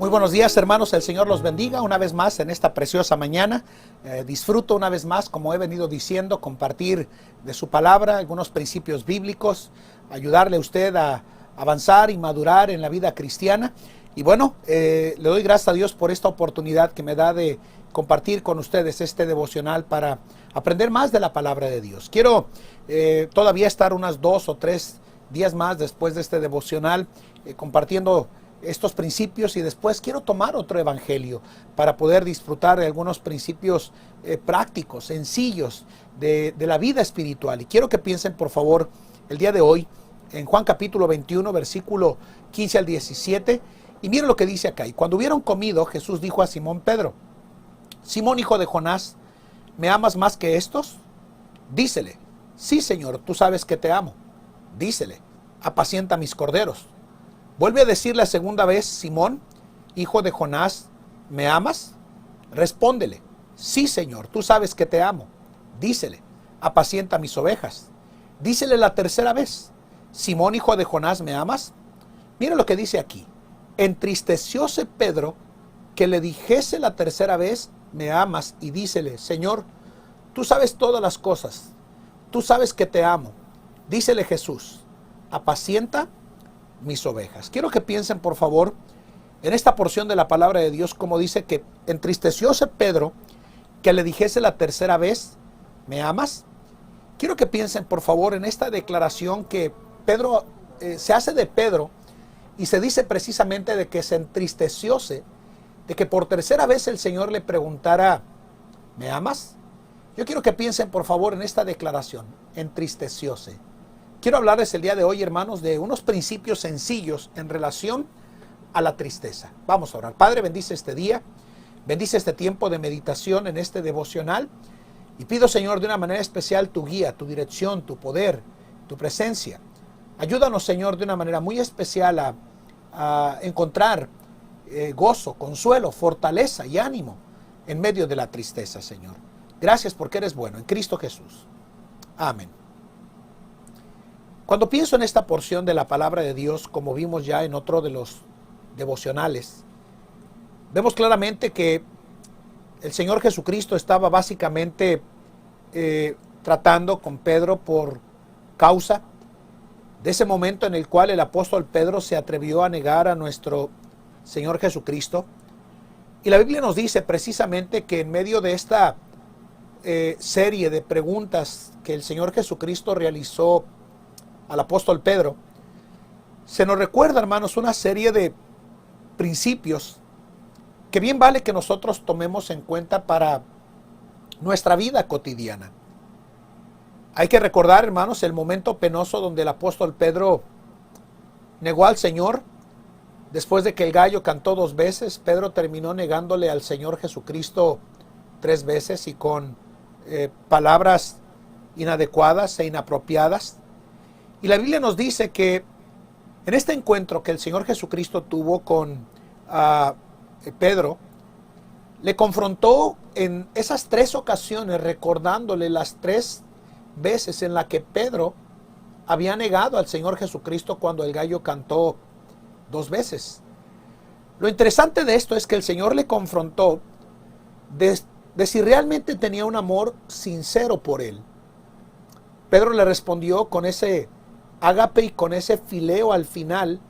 Muy buenos días, hermanos, el Señor los bendiga una vez más en esta preciosa mañana. Disfruto una vez más, como he venido diciendo, compartir de su palabra algunos principios bíblicos, ayudarle a usted a avanzar y madurar en la vida cristiana. Y bueno, le doy gracias a Dios por esta oportunidad que me da de compartir con ustedes este devocional para aprender más de la palabra de Dios. Quiero todavía estar unas 2 o 3 días más después de este devocional compartiendo estos principios, y después quiero tomar otro evangelio para poder disfrutar de algunos principios prácticos, sencillos de la vida espiritual. Y quiero que piensen, por favor, el día de hoy en Juan capítulo 21, versículo 15 al 17, y miren lo que dice acá. Y cuando hubieron comido, Jesús dijo a Simón Pedro: Simón, hijo de Jonás, ¿me amas más que estos? Dícele: sí, Señor, tú sabes que te amo. Dícele: apacienta mis corderos. Vuelve a decir la segunda vez: Simón, hijo de Jonás, ¿me amas? Respóndele: sí, Señor, tú sabes que te amo. Dícele: apacienta mis ovejas. Dícele la tercera vez: Simón, hijo de Jonás, ¿me amas? Mira lo que dice aquí. Entristecióse Pedro que le dijese la tercera vez: ¿me amas? Y dícele: Señor, tú sabes todas las cosas. Tú sabes que te amo. Dícele Jesús: apacienta mis ovejas. Quiero que piensen, por favor, en esta porción de la palabra de Dios, como dice que entristecióse Pedro que le dijese la tercera vez: ¿me amas? Quiero que piensen, por favor, en esta declaración que Pedro se hace de Pedro, y se dice precisamente de que se entristecióse, de que por tercera vez el Señor le preguntara: ¿me amas? Yo quiero que piensen, por favor, en esta declaración: entristecióse. Quiero hablarles el día de hoy, hermanos, de unos principios sencillos en relación a la tristeza. Vamos a orar. Padre, bendice este día, bendice este tiempo de meditación en este devocional, y pido, Señor, de una manera especial tu guía, tu dirección, tu poder, tu presencia. Ayúdanos, Señor, de una manera muy especial a encontrar gozo, consuelo, fortaleza y ánimo en medio de la tristeza, Señor. Gracias porque eres bueno, en Cristo Jesús. Amén. Cuando pienso en esta porción de la palabra de Dios, como vimos ya en otro de los devocionales, vemos claramente que el Señor Jesucristo estaba básicamente tratando con Pedro por causa de ese momento en el cual el apóstol Pedro se atrevió a negar a nuestro Señor Jesucristo. Y la Biblia nos dice precisamente que en medio de esta serie de preguntas que el Señor Jesucristo realizó al apóstol Pedro, se nos recuerda, hermanos, una serie de principios que bien vale que nosotros tomemos en cuenta para nuestra vida cotidiana. Hay que recordar, hermanos, el momento penoso donde el apóstol Pedro negó al Señor. Después de que el gallo cantó 2 veces, Pedro terminó negándole al Señor Jesucristo 3 veces, y con palabras inadecuadas e inapropiadas. Y la Biblia nos dice que en este encuentro que el Señor Jesucristo tuvo con Pedro, le confrontó en esas 3 ocasiones, recordándole las 3 veces en las que Pedro había negado al Señor Jesucristo cuando el gallo cantó 2 veces. Lo interesante de esto es que el Señor le confrontó de si realmente tenía un amor sincero por él. Pedro le respondió con ese ágape y con ese fileo al final,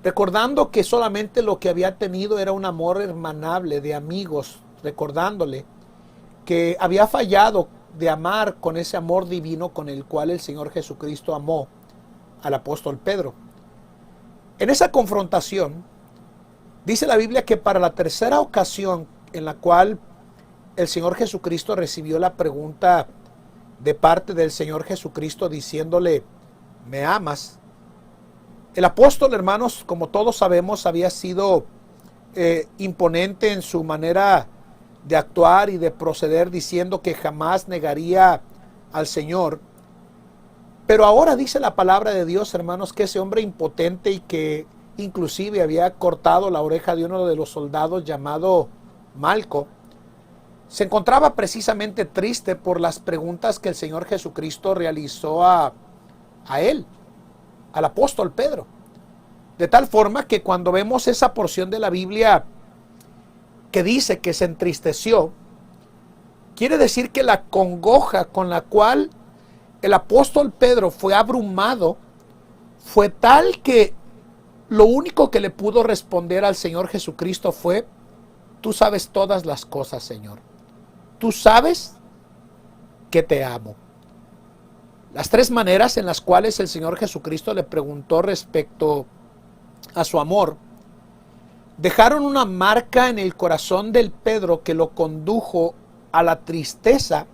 recordando que solamente lo que había tenido era un amor hermanable de amigos, recordándole que había fallado de amar con ese amor divino con el cual el Señor Jesucristo amó al apóstol Pedro. En esa confrontación, dice la Biblia que para la tercera ocasión en la cual el Señor Jesucristo recibió la pregunta de parte del Señor Jesucristo diciéndole: ¿me amas? El apóstol, hermanos, como todos sabemos, había sido imponente en su manera de actuar y de proceder, diciendo que jamás negaría al Señor. Pero ahora dice la palabra de Dios, hermanos, que ese hombre impotente, y que inclusive había cortado la oreja de uno de los soldados llamado Malco, se encontraba precisamente triste por las preguntas que el Señor Jesucristo realizó a él, al apóstol Pedro. De tal forma que cuando vemos esa porción de la Biblia que dice que se entristeció, quiere decir que la congoja con la cual el apóstol Pedro fue abrumado fue tal que lo único que le pudo responder al Señor Jesucristo fue: tú sabes todas las cosas, Señor. Tú sabes que te amo. Las tres maneras en las cuales el Señor Jesucristo le preguntó respecto a su amor dejaron una marca en el corazón del Pedro que lo condujo a la tristeza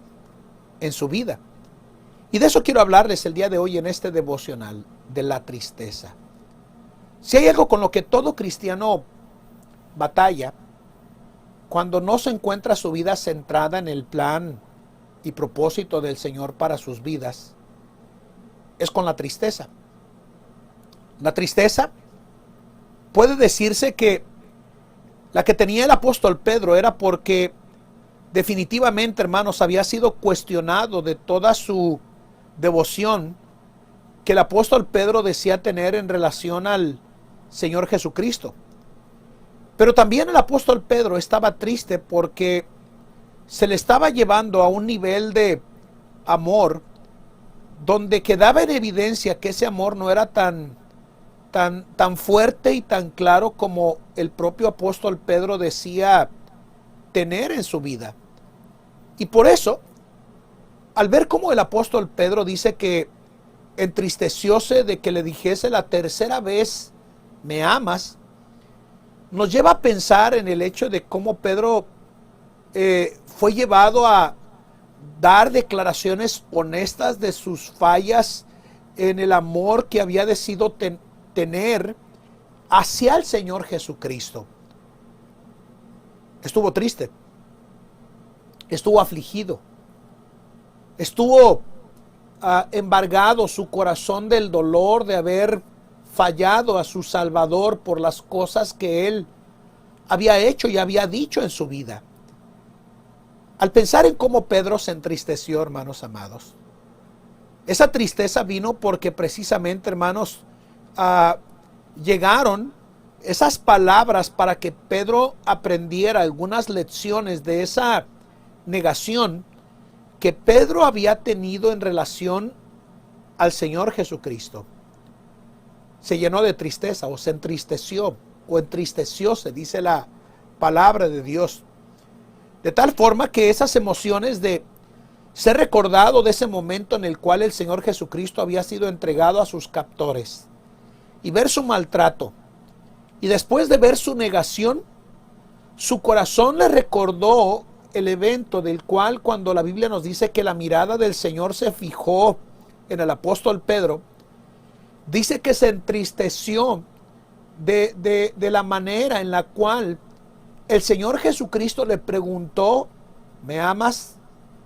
en su vida. Y de eso quiero hablarles el día de hoy en este devocional, de la tristeza. Si hay algo con lo que todo cristiano batalla, cuando no se encuentra su vida centrada en el plan y propósito del Señor para sus vidas, es con la tristeza. La tristeza puede decirse que la que tenía el apóstol Pedro era porque definitivamente, hermanos, había sido cuestionado de toda su devoción que el apóstol Pedro decía tener en relación al Señor Jesucristo. Pero también el apóstol Pedro estaba triste porque se le estaba llevando a un nivel de amor donde quedaba en evidencia que ese amor no era tan fuerte y tan claro como el propio apóstol Pedro decía tener en su vida. Y por eso, al ver cómo el apóstol Pedro dice que entristecióse de que le dijese la tercera vez: ¿me amas?, nos lleva a pensar en el hecho de cómo Pedro fue llevado a dar declaraciones honestas de sus fallas en el amor que había decidido tener hacia el Señor Jesucristo. Estuvo triste, estuvo afligido, estuvo embargado su corazón del dolor de haber fallado a su Salvador por las cosas que él había hecho y había dicho en su vida. Al pensar en cómo Pedro se entristeció, hermanos amados, esa tristeza vino porque precisamente, hermanos, llegaron esas palabras para que Pedro aprendiera algunas lecciones de esa negación que Pedro había tenido en relación al Señor Jesucristo. Se llenó de tristeza, o se entristeció, o entristecióse, dice la palabra de Dios. De tal forma que esas emociones de ser recordado de ese momento en el cual el Señor Jesucristo había sido entregado a sus captores, y ver su maltrato, y después de ver su negación, su corazón le recordó el evento del cual, cuando la Biblia nos dice que la mirada del Señor se fijó en el apóstol Pedro, dice que se entristeció de la manera en la cual el Señor Jesucristo le preguntó: ¿me amas?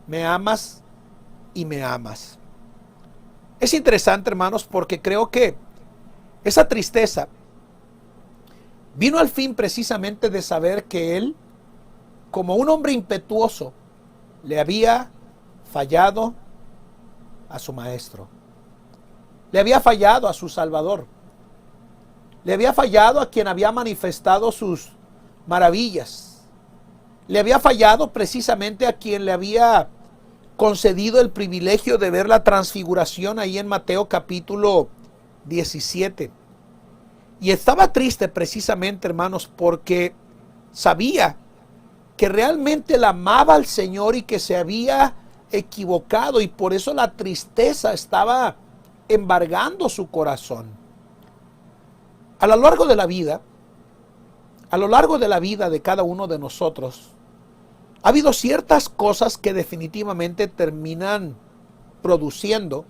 ¿Me amas? Y me amas. Es interesante, hermanos, porque creo que esa tristeza vino al fin precisamente de saber que él, como un hombre impetuoso, le había fallado a su maestro. Le había fallado a su Salvador. Le había fallado a quien había manifestado sus maravillas. Le había fallado precisamente a quien le había concedido el privilegio de ver la transfiguración ahí en Mateo capítulo 17. Y estaba triste precisamente, hermanos, porque sabía que realmente la amaba al Señor y que se había equivocado, y por eso la tristeza estaba embargando su corazón. A lo largo de la vida, de cada uno de nosotros, ha habido ciertas cosas que definitivamente terminan produciendo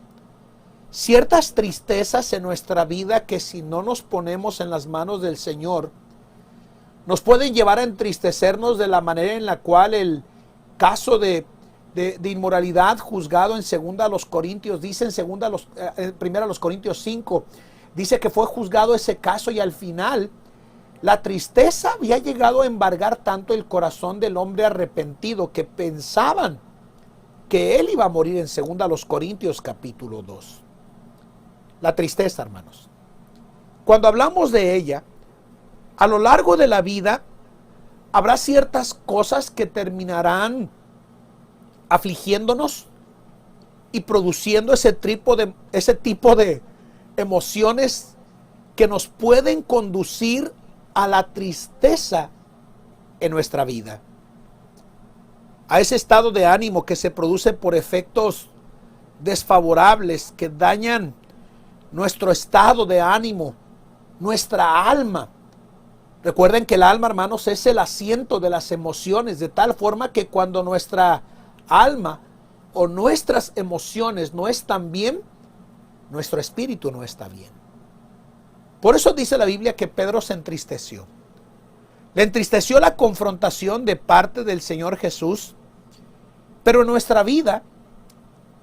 ciertas tristezas en nuestra vida que, si no nos ponemos en las manos del Señor, nos pueden llevar a entristecernos de la manera en la cual el caso de inmoralidad juzgado en 2 Corintios, dice en 1 Corintios 5, dice que fue juzgado ese caso, y al final la tristeza había llegado a embargar tanto el corazón del hombre arrepentido que pensaban que él iba a morir en 2 Corintios capítulo 2. La tristeza, hermanos. cuando hablamos de ella, a lo largo de la vida habrá ciertas cosas que terminarán afligiéndonos y produciendo ese tipo de emociones que nos pueden conducir a la tristeza en nuestra vida, a ese estado de ánimo que se produce por efectos desfavorables que dañan nuestro estado de ánimo, nuestra alma. Recuerden que el alma, hermanos, es el asiento de las emociones, de tal forma que cuando nuestra alma o nuestras emociones no están bien, nuestro espíritu no está bien. Por eso dice la Biblia que Pedro se entristeció. Le entristeció la confrontación de parte del Señor Jesús, pero en nuestra vida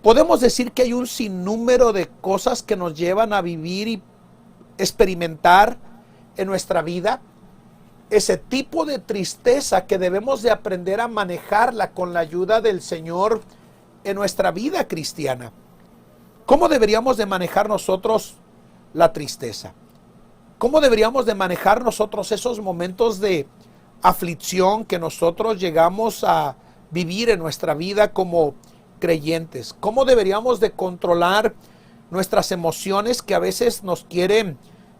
podemos decir que hay un sinnúmero de cosas que nos llevan a vivir y experimentar en nuestra vida ese tipo de tristeza que debemos de aprender a manejarla con la ayuda del Señor en nuestra vida cristiana. ¿Cómo deberíamos de manejar nosotros la tristeza? ¿Cómo deberíamos de manejar nosotros esos momentos de aflicción que nosotros llegamos a vivir en nuestra vida como creyentes? ¿Cómo deberíamos de controlar nuestras emociones que a veces nos quieren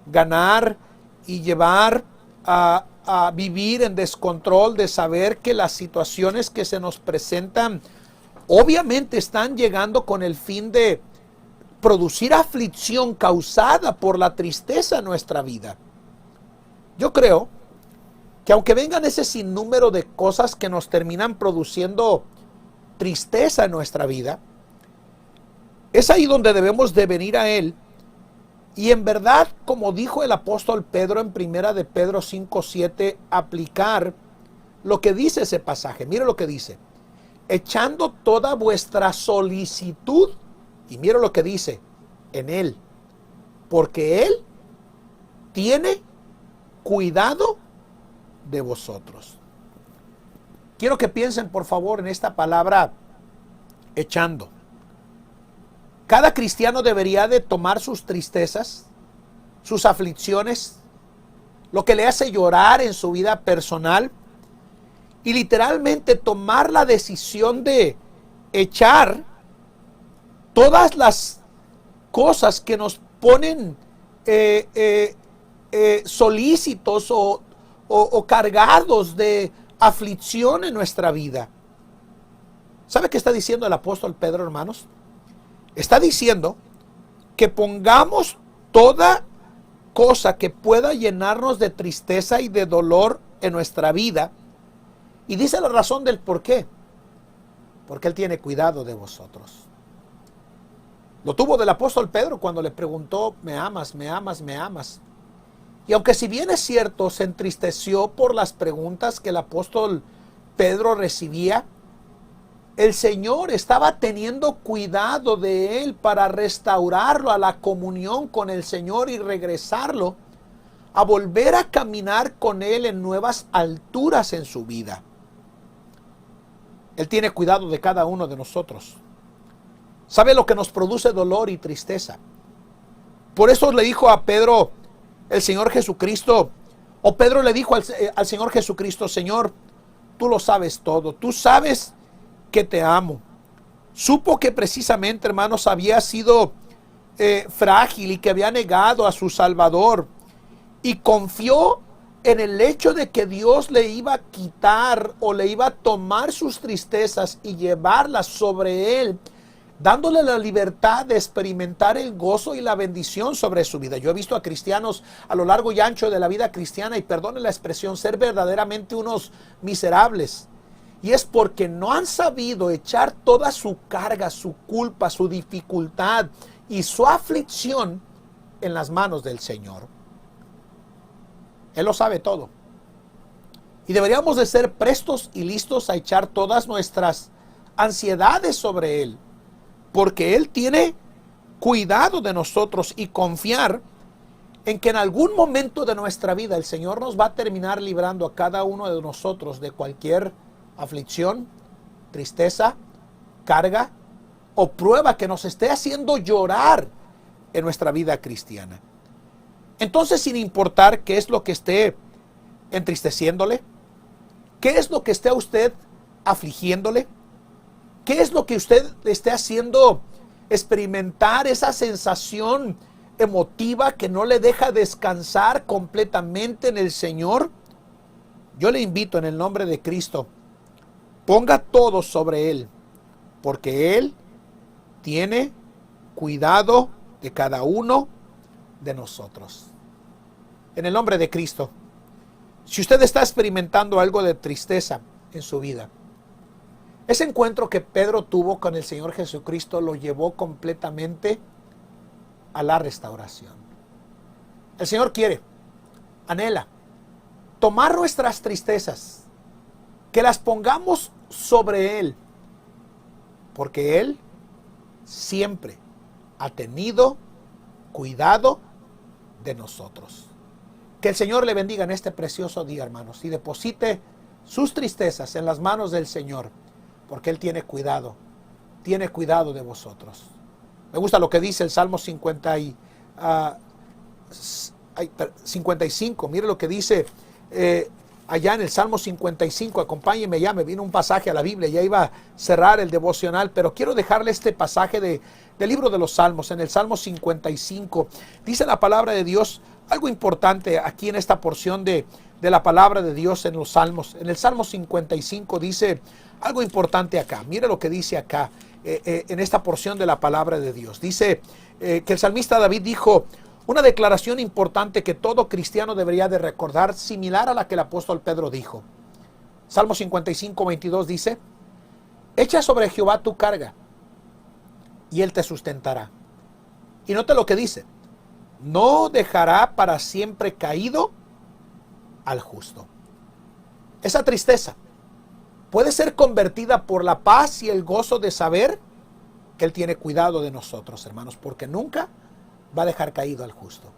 ganar y llevar a vivir en descontrol, de saber que las situaciones que se nos presentan obviamente están llegando con el fin de producir aflicción causada por la tristeza en nuestra vida? Yo creo que aunque vengan ese sinnúmero de cosas que nos terminan produciendo tristeza en nuestra vida, es ahí donde debemos de venir a Él y en verdad, como dijo el apóstol Pedro en primera de Pedro 5:7, aplicar lo que dice ese pasaje. Mire lo que dice: echando toda vuestra solicitud, y mire lo que dice, en Él, porque Él tiene cuidado de vosotros. Quiero que piensen, por favor, en esta palabra echando. Cada cristiano debería de tomar sus tristezas, sus aflicciones, lo que le hace llorar en su vida personal, y literalmente tomar la decisión de echar todas las cosas que nos ponen solícitos o cargados de aflicción en nuestra vida. ¿Sabe qué está diciendo el apóstol Pedro, hermanos? Está diciendo que pongamos toda cosa que pueda llenarnos de tristeza y de dolor en nuestra vida. Y dice la razón del por qué. Porque Él tiene cuidado de vosotros. Lo tuvo del apóstol Pedro cuando le preguntó: ¿me amas, me amas, me amas? Y aunque si bien es cierto, se entristeció por las preguntas que el apóstol Pedro recibía, el Señor estaba teniendo cuidado de él para restaurarlo a la comunión con el Señor y regresarlo a volver a caminar con Él en nuevas alturas en su vida. Él tiene cuidado de cada uno de nosotros. Sabe lo que nos produce dolor y tristeza. Por eso le dijo a Pedro el Señor Jesucristo, o Pedro le dijo al Señor Jesucristo: Señor, tú lo sabes todo, tú sabes que te amo. Supo que precisamente, hermanos, había sido frágil y que había negado a su Salvador, y confió en el hecho de que Dios le iba a quitar o le iba a tomar sus tristezas y llevarlas sobre él, dándole la libertad de experimentar el gozo y la bendición sobre su vida. Yo he visto a cristianos a lo largo y ancho de la vida cristiana, y perdone la expresión, ser verdaderamente unos miserables. Y es porque no han sabido echar toda su carga, su culpa, su dificultad y su aflicción en las manos del Señor. Él lo sabe todo. Y deberíamos de ser prestos y listos a echar todas nuestras ansiedades sobre Él, porque Él tiene cuidado de nosotros, y confiar en que en algún momento de nuestra vida el Señor nos va a terminar librando a cada uno de nosotros de cualquier aflicción, tristeza, carga o prueba que nos esté haciendo llorar en nuestra vida cristiana. Entonces, sin importar qué es lo que esté entristeciéndole, qué es lo que esté a usted afligiéndole, qué es lo que usted le esté haciendo experimentar esa sensación emotiva que no le deja descansar completamente en el Señor, yo le invito en el nombre de Cristo, ponga todo sobre Él, porque Él tiene cuidado de cada uno de nosotros. En el nombre de Cristo, si usted está experimentando algo de tristeza en su vida, ese encuentro que Pedro tuvo con el Señor Jesucristo lo llevó completamente a la restauración. El Señor quiere, anhela, tomar nuestras tristezas, que las pongamos sobre Él, porque Él siempre ha tenido cuidado de nosotros. Que el Señor le bendiga en este precioso día, hermanos, y deposite sus tristezas en las manos del Señor, porque Él tiene cuidado de vosotros. Me gusta lo que dice el Salmo 55. Mire lo que dice allá en el Salmo 55. Acompáñeme, ya me vino un pasaje a la Biblia, ya iba a cerrar el devocional, pero quiero dejarle este pasaje del libro de los Salmos. En el Salmo 55 dice la palabra de Dios algo importante aquí en esta porción de la palabra de Dios en los Salmos. En el Salmo 55 dice algo importante acá. Mire lo que dice acá en esta porción de la palabra de Dios. Dice que el salmista David dijo una declaración importante que todo cristiano debería de recordar, similar a la que el apóstol Pedro dijo. Salmo 55, 22 dice: echa sobre Jehová tu carga y Él te sustentará. Y nota lo que dice: no dejará para siempre caído al justo. Esa tristeza puede ser convertida por la paz y el gozo de saber que Él tiene cuidado de nosotros, hermanos, porque nunca va a dejar caído al justo.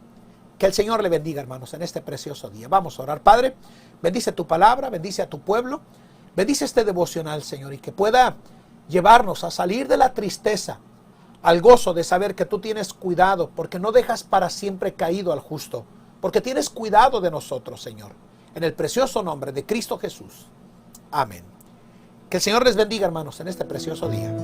Que el Señor le bendiga, hermanos, en este precioso día. Vamos a orar. Padre, bendice tu palabra, bendice a tu pueblo, bendice este devocional, Señor, y que pueda llevarnos a salir de la tristeza al gozo de saber que tú tienes cuidado, porque no dejas para siempre caído al justo, porque tienes cuidado de nosotros, Señor. En el precioso nombre de Cristo Jesús. Amén. Que el Señor les bendiga, hermanos, en este precioso día.